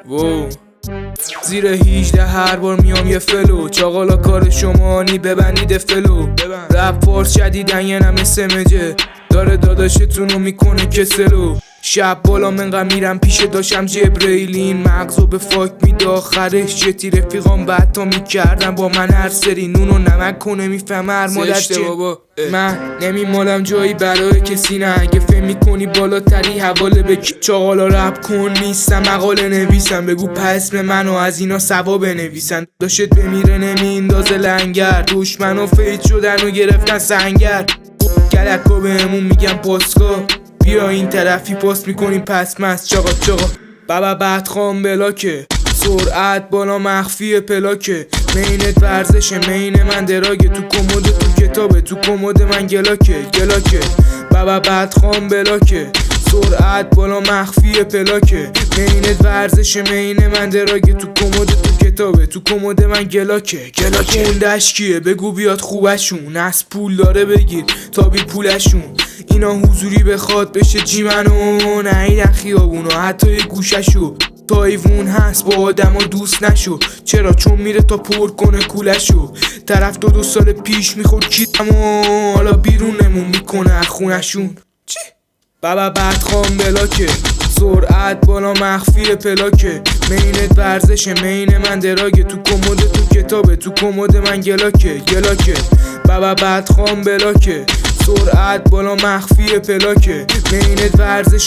وو زیر 18 هر بار میام یه فلو چاقالا کار شمانی ببندید فلو رپ فارس جدیدن یه نمه سمجه داره داداشتونو میکنه کسلو شب بالا منقدر میرم پیش داشتم جبرئیلین مغزو به فاک میده آخرش جتی رفیقام بدتا میکردن با من هر سری نونو نمک کنه میفهمه هر مادر چه من نمیمالم جایی برای کسی نه اگه فهم میکنی بالاتری حواله به چاقالا رپ کن نیستم مقاله نویسم بگو پس به منو از اینا سوا بنویسن داشت بمیره نمیندازه لنگر دشمنا فیت شدن و گرفتن سنگر گلکا بهمون میگن پاسکا بیا این طرفی پاس میکنیم پس مست چاقا بابا بدخوام بلاکه سرعت بالا مخفی پلاکه مینت ورزشه مین من دراگه تو کمد تو کتابه تو کمد من گلاکه بابا بدخوام بلاکه سرعت بالا مخفی پلاکه مینت ورزشه مین من دراگه تو کمد تو کتابه تو کمد من گلاکه اون دشکیه بگو بیاد خوبشون از پول داره بگیر تا بی پولشون اینا حضوری بخواد بشه جی منو نهیدن خیابونو حتی یه گوششو تایوون هست با آدم ها دوست نشو چرا چون میره تا پر کنه کولشو طرف دو سال پیش میخورد کیرمو حالا بیرونمون میکنه از خونشون چی؟ بابا بدخوام بلاکه سرعت بالا مخفی پلاکه مینت ورزشه مین من دراگه تو کمد تو کتابه تو کمد من گلاکه بابا بدخوام بلاکه سرعت بالا مخفی پلاکه مینت ورزشه